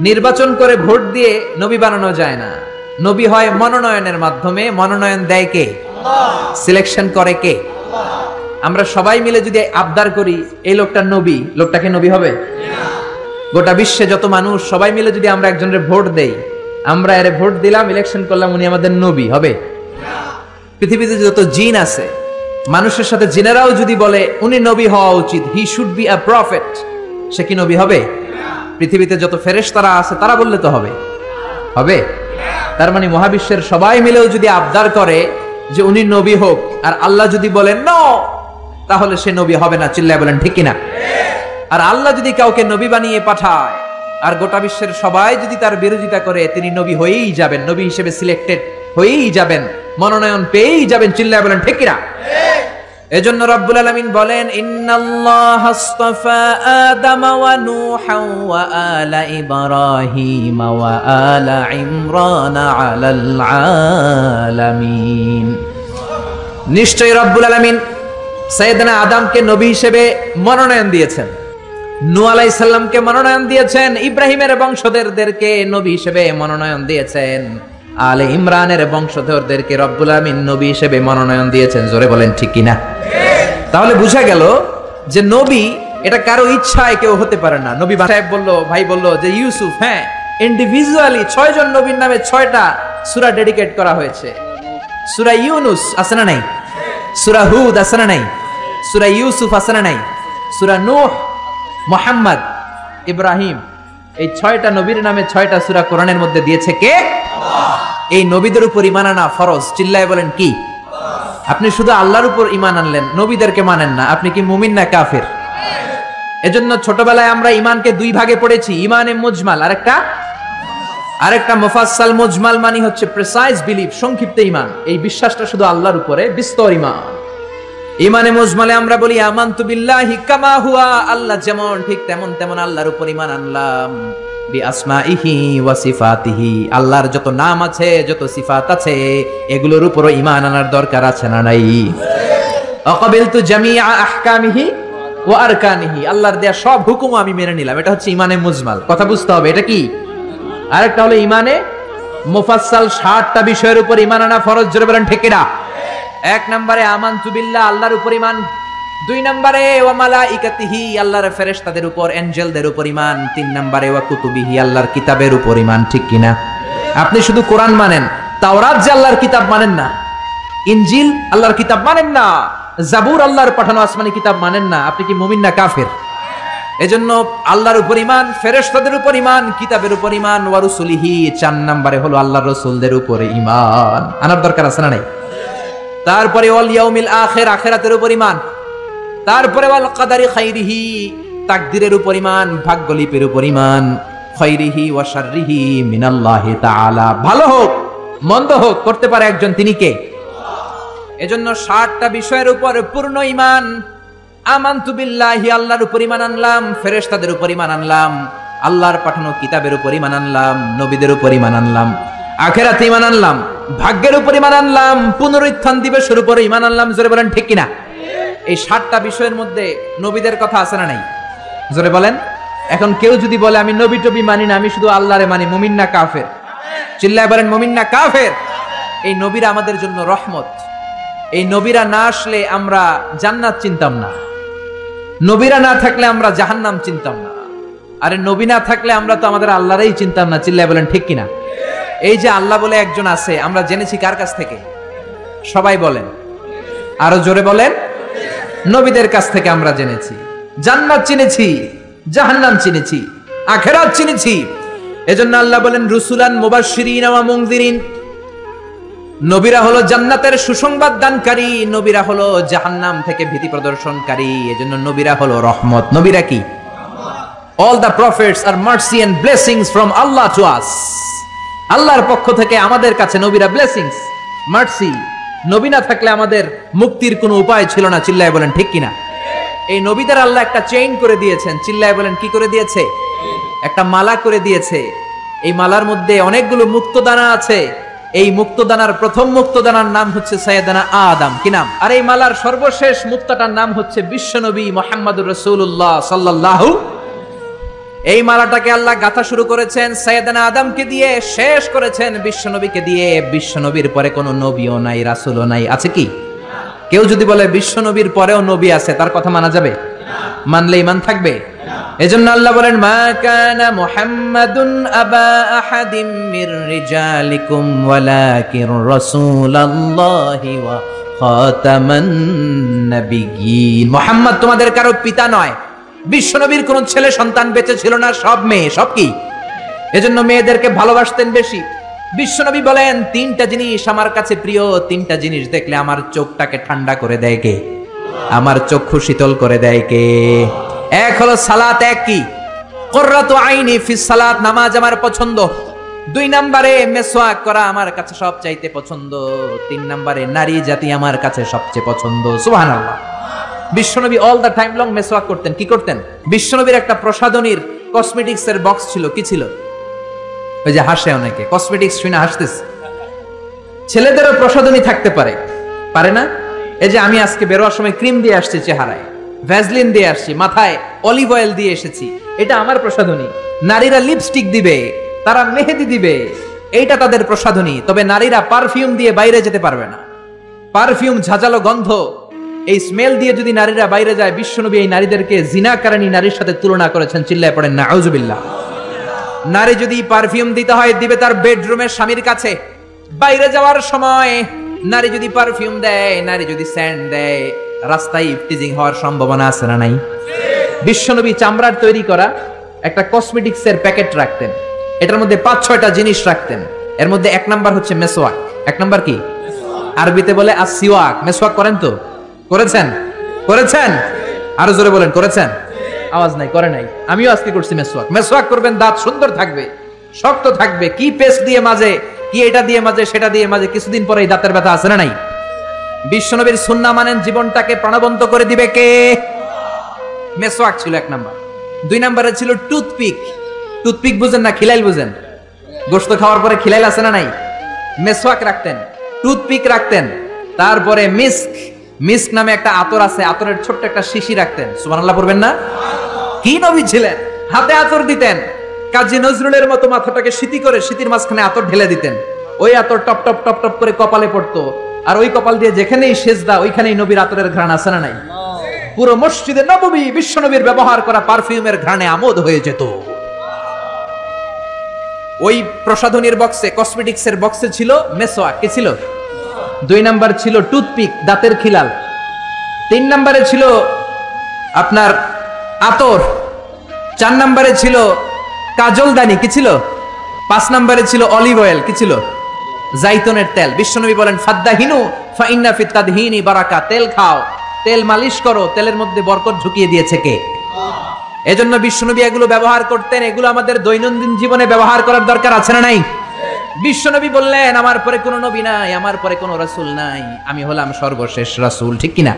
নির্বাচন করে ভোট দিয়ে নবী বানানো যায় না। নবী হয় মনোনয়নের মাধ্যমে। মনোনয়ন দেয় কে? সিলেকশন করে কে? আমরা সবাই মিলে যদি আবদার করি এই লোকটা নবী, লোকটাকে নবী হবে? গোটা বিশ্বে যত মানুষ সবাই মিলে যদি আমরা একজনের ভোট দেই, আমরা এর ভোট দিলাম, ইলেকশন করলাম, উনি আমাদের নবী হবে? পৃথিবীতে যত জিন আছে, মানুষের সাথে জিনেরাও যদি বলে উনি নবী হওয়া উচিত, he should be a prophet, সে কি নবী হবে? পৃথিবীতে যত ফেরেশতারা আছে তারা বললে তো হবে? হবে? তার মানে মহাবিশ্বের সবাই মিলেও যদি আবদার করে যে উনি নবী হোক, আর আল্লাহ যদি বলেন নো, তাহলে সে নবী হবে না। চিল্লায় বলেন ঠিক কিনা? আর আল্লাহ যদি কাউকে নবী বানিয়ে পাঠায় আর গোটা বিশ্বের সবাই যদি তার বিরোধিতা করে, তিনি নবী হয়েই যাবেন, নবী হিসেবে সিলেক্টেড হয়েই যাবেন, মনোনয়ন পেয়েই যাবেন। চিল্লায় বলেন ঠিক কিনা? এজন্য রব্বুল আলামিন বলেন ইন্নাল্লাহা আসতাফা আদামা ওয়া নূহা ওয়া আলা ইব্রাহিম ওয়া আলা ইমরান আলাল আলামিন। নিশ্চয়ই রব্বুল আলামিন সাইয়েদনা আদমকে নবী হিসেবে মনোনয়ন দিয়েছেন, নূহ আলাইহিস সালামকে মনোনয়ন দিয়েছেন, ইব্রাহিমের বংশধরদেরকে নবী হিসেবে মনোনয়ন দিয়েছেন, আলে ইমরানের বংশধরদেরকে রব্বুল আলামিন নবী হিসেবে মনোনয়ন দিয়েছেন। জোরে বলেন ঠিক কিনা? তাহলে বোঝা গেল যে নবী এটা কারো ইচ্ছায় কেউ হতে পারে না। নবী সাহেব বলল, ভাই বলল যে ইউসুফ, হ্যাঁ ইন্ডিভিজুয়ালি 6 জন নবীর নামে 6টা সূরা ডেডিকেট করা হয়েছে। সূরা ইউনুস আছে না নাই? সূরা হুদ আছে না নাই? সূরা ইউসুফ আছে না নাই? সূরা নূহ, মুহাম্মদ, ইব্রাহিম, এই 6টা নবীর নামে 6টা সূরা কোরআনের মধ্যে দিয়েছে কে? এই নবীদের উপর ঈমান আনা ফরজ। চিল্লায় বলেন কি? আপনি শুধু আল্লাহর উপর ঈমান আনলেন, নবীদেরকে মানেন না, আপনি কি মুমিন না কাফের? এজন্য ছোটবেলায় আমরা ঈমানকে 2 ভাগে পড়েছি, ঈমানে মুজমাল আরেকটা মুফাসসাল। মুজমাল মানে হচ্ছে প্রিসাইজ বিলিফ, সংক্ষিপ্ত ঈমান, এই বিশ্বাসটা শুধু আল্লাহর উপরে, বিস্তর ঈমান। ঈমানে মুজমালে আমরা বলি আমানতু বিল্লাহি কামা হুয়া, আল্লাহ যেমন ঠিক তেমন তেমন আল্লাহর উপর ঈমান আনলাম। বিআসমাইহি ওয়া সিফাতিহি, আল্লাহর যত নাম আছে, যত সিফাত আছে, এগুলোর উপরও ঈমান আনার দরকার আছে না নাই? আকাবিলতু জামিআ আহকামিহি ওয়া আরকানিহি, আল্লাহর দেয়া সব হুকুম আমি মেনে নিলাম। এটা হচ্ছে ঈমানে মুজমাল। কথা বুঝতে হবে এটা কি। আরেকটা হলো ঈমানে মুফাসসাল, 60টা বিষয়ের উপর ঈমান আনা ফরজ। জোরে বলেন ঠিক কিনা? 1 নম্বরে আমানতু বিল্লাহ, আল্লাহর উপর ঈমান। 2 নম্বরে ওয়া মালাইকাতিহি, আল্লাহর ফেরেশতাদের উপর, এঞ্জেলদের উপর ঈমান। 3 নম্বরে ওয়া কুতুবিহি, আল্লাহর কিতাবের উপর ঈমান। ঠিক কিনা? আপনি শুধু কোরআন মানেন, তাওরাত যে আল্লাহর কিতাব মানেন না, ইনজিল আল্লাহর কিতাব মানেন না, জাবুর আল্লাহর পাঠানো আসমানি কিতাব মানেন না, আপনি কি মুমিন না কাফের? এজন্য আল্লাহর উপর ঈমান, ফেরেশতাদের উপর ঈমান, কিতাবের উপর ঈমান, ওয়া রুসুলিহি। 4 নম্বরে হলো আল্লাহর রাসূলদের উপর ঈমান আনার দরকার আছে না নাই? তারপরে ওয়াল ইয়াউমিল আখির, আখিরাতের উপর ঈমান। তারপরে ওয়াল কদারি খাইরিহি, তাকদীরের উপর ঈমান, ভাগ্যলিপির উপর ঈমান। খাইরিহি ওয়া শাররিহি মিনাল্লাহি তাআলা, ভালো হোক মন্দ হোক করতে পারে একজন, তিনি কে? এজন্য 60টা বিষয়ের উপর পূর্ণ ঈমান। আমানতু বিল্লাহি, আল্লাহর উপর ঈমান আনলাম, ফেরেশতাদের উপর ঈমান আনলাম, আল্লাহর পাঠানো কিতাবের উপর ঈমান আনলাম, নবীদের উপর ঈমান আনলাম, আখিরাতে ঈমান আনলাম, ভাগ্যের উপর ঈমান আনলাম, পুনরুত্থান দিবসের উপর ঈমান আনলাম। জোরে বলেন ঠিক কিনা? এই 60টা বিষয়ের মধ্যে নবীদের কথা আছে না নাই? জোরে বলেন। এখন কেউ যদি বলে আমি নবী টবি মানি না, আমি শুধু আল্লাহরে মানি, মুমিন না কাফের? চিল্লায় বলেন মুমিন না কাফের? এই নবীরা আমাদের জন্য রহমত। এই নবীরা না আসলে আমরা জান্নাত চিনতাম না, নবীরা না থাকলে আমরা জাহান্নাম চিনতাম না, আরে নবী না থাকলে আমরা তো আমাদের আল্লাহরই চিনতাম না। চিল্লায় বলেন ঠিক কিনা? এই যে আল্লাহ বলে একজন আছে, আমরা জেনেছি কার কাছ থেকে? সবাই বলেন, আরো জোরে বলেন। নবীদের কাছ থেকে আমরা জেনেছি, জান্নাত চিনেছি, জাহান্নাম চিনেছি, আখিরাত চিনেছি। এজন্য আল্লাহ বলেন রুসুলান মুবাশশিরিন ওয়া মুনযিরিন, নবীরা হলো জান্নাতের সুসংবাদ দানকারী, নবীরা হলো জাহান্নাম থেকে ভীতি প্রদর্শনকারী। এজন্য নবীরা হলো রহমত। নবীরা কি? All the prophets are mercy and blessings from Allah to us. আল্লাহর পক্ষ থেকে আমাদের কাছে নবীরা ব্লেসিংস, মার্সি। নবী না থাকলে আমাদের মুক্তির কোনো উপায় ছিল না। চিল্লায় বলেন ঠিক কিনা? এই নবীদের আল্লাহ একটা চেইন করে দিয়েছেন। চিল্লায় বলেন কি করে দিয়েছে? একটা মালা করে দিয়েছে। এই মালার মধ্যে অনেকগুলো মুক্তদানা আছে। এই মুক্তদানার প্রথম মুক্তদানার নাম হচ্ছে সাইয়েদনা আদম। কি নাম? আর এই মালার সর্বশেষ মুক্তাটার নাম হচ্ছে বিশ্বনবী মুহাম্মদুর রাসূলুল্লাহ সাল্লাল্লাহু। এই মালাটাকে আল্লাহ গাঁথা শুরু করেছেন সাইয়েদনা আদমকে দিয়ে, শেষ করেছেন বিশ্বনবীকে দিয়ে। বিশ্বনবীর পরে কোনো নবীও নাই, রাসূলও নাই। আছে কি? কেউ যদি বলে বিশ্বনবীর পরেও নবী আছে, তার কথা মানা যাবে? মানলে ঈমান থাকবে? এজন্য আল্লাহ বলেন, মা কানা মুহাম্মাদুন আবা আহাদিম মির রিজালিকুম ওয়ালাকিন রাসূলুল্লাহি ওয়া খাতামান নাবিয়্যিন। মুহাম্মদ তোমাদের কারো পিতা নয়। বিশ্বনবীর কোন ছেলে সন্তান বেঁচে ছিল না, সব মেয়ে। সব কি? এজন্য মেয়েদেরকে ভালোবাসতেন বেশি। বিশ্বনবী বলেন, তিনটা জিনিস আমার কাছে প্রিয়, তিনটা জিনিস দেখলে আমার চোখটাকে ঠান্ডা করে দেয় কে? আমার চক্ষু শীতল করে দেয় কে? এক হলো সালাত, এক কি? কুররাতু আইনি ফিস সালাত, নামাজ আমার পছন্দ। দুই নম্বরে মেসওয়াক করা আমার কাছে সবচাইতে পছন্দ। তিন নম্বরে নারী জাতি আমার কাছে সবচেয়ে পছন্দ। সুবহানাল্লাহ। বিশ্বনবী অল দা টাইম লং মেসওয়াক করতেন। কি করতেন? বিশ্বনবীর একটা প্রসাধনীর কসমেটিক্স এর বক্স ছিল। কি ছিল? ওই যে হাসে অনেকে, কসমেটিক্স শুনে হাসতেছে। ছেলেদেরও প্রসাধনী থাকতে পারে, পারে না? এই যে আমি আজকে বেরোয়ার সময় ক্রিম দিয়ে আসছি চেহারায়, ভ্যাসলিন দিয়ে আসছি, মাথায় অলিভ অয়েল দিয়ে এসেছি, এটা আমার প্রসাধনী। নারীরা লিপস্টিক দিবে, তারা মেহেদি দিবে, এইটা তাদের প্রসাধনী। তবে নারীরা পারফিউম দিয়ে বাইরে যেতে পারবে না। পারফিউম, ঝাঁঝালো গন্ধ, এই স্মেল দিয়ে যদি নারীরা বাইরে যায়, বিশ্বনবী এই নারীদেরকে জিনাকারিনী নারীর সাথে তুলনা করেছেন। চিল্লায় পড়েন নাউজুবিল্লাহ। নারী যদি পারফিউম দিতে হয়, দিবে তার বেডরুমের স্বামীর কাছে। বাইরে যাওয়ার সময় নারী যদি পারফিউম দেয়, নারী যদি স্যান্ড দেয়, রাস্তায় ইফটিজিং হওয়ার সম্ভাবনা আছে না নাই? বিশ্বনবী চামড়ার তৈরি করা একটা কসমেটিক্স এর প্যাকেট রাখতেন। এটার মধ্যে ৫-৬টা জিনিস রাখতেন। এর মধ্যে এক নাম্বার হচ্ছে মেসওয়াক। এক নাম্বার কি? আরবিতে বলে আসিওয়াক। মেসওয়াক করেন তো? করেছেন? করেছেন? আরো জোরে বলেন, করেছেন? আওয়াজ নাই, করে নাই। আমিও আজকে করছি মেসওয়াক। মেসওয়াক করবেন, দাঁত সুন্দর থাকবে, শক্ত থাকবে। কি পেস্ট দিয়ে মাঝে, কি এটা দিয়ে মাঝে, সেটা দিয়ে মাঝে, কিছুদিন পরে এই দাঁতের ব্যথা আছে না নাই? বিশ্বনবীর সুন্নাহ মানেন, জীবনটাকে প্রাণবন্ত করে দিবে কে? মেসওয়াক ছিল এক নাম্বার। দুই নাম্বারে ছিল টুথপিক। টুথপিক বুঝেন না? খিলাইল বুঝেন? গোশত খাওয়ার পরে খিলাইল আছে না নাই? মেসওয়াক রাখতেন, টুথপিক রাখতেন। তারপরে মিস্ক, মিস্ক নামে একটা আতর আছে, আতরের ছোট্ট একটা শিশি রাখতেন। সুবহানাল্লাহ পড়বেন না? কি নবী ছিলেন! হাতে আতর দিতেন। কাজী নজরুলের মতো মাথাটাকে শীতি করে শীতির মাঝখানে আতর ঢেলে দিতেন। ওই আতর টপ টপ টপ টপ করে কপালে পড়তো। আর ওই কপাল দিয়ে যেখানেই সেজদা, ওইখানেই নবীর আতরের ঘ্রাণ আছে না নাই? পুরো মসজিদে নববী বিশ্বনবীর ব্যবহার করা পারফিউমের ঘ্রাণে আমোদ হয়ে যেত। ওই প্রসাধনীর বক্সে, কসমেটিক্স এর বক্সে ছিল মেসওয়াক। কি ছিল? দুই নাম্বার ছিল টুথপিক, দাঁতের খিলাল। তিন নাম্বারে ছিল আপনার আতর। চার নাম্বারে ছিল কাজলদানি। কি ছিল? পাঁচ নাম্বারে ছিল অলিভ অয়েল। কি ছিল? জাইতুনের তেল। বিশ্বনবী বলেন, ফাদ্দাহিনু ফাইন্না ফিত তাদহিনি বারাকা। তেল খাও, তেল মালিশ করো, তেলের মধ্যে বরকত ঢুকিয়ে দিয়েছে কে? এজন্য বিশ্বনবী এগুলো ব্যবহার করতেন। এগুলো আমাদের দৈনন্দিন জীবনে ব্যবহার করার দরকার আছে না নাই? বিশ্বনবী বললেন, আমার পরে কোনো নবী নাই, আমার পরে কোনো রাসূল নাই, আমি হলাম সর্বশেষ রাসূল। ঠিক কিনা?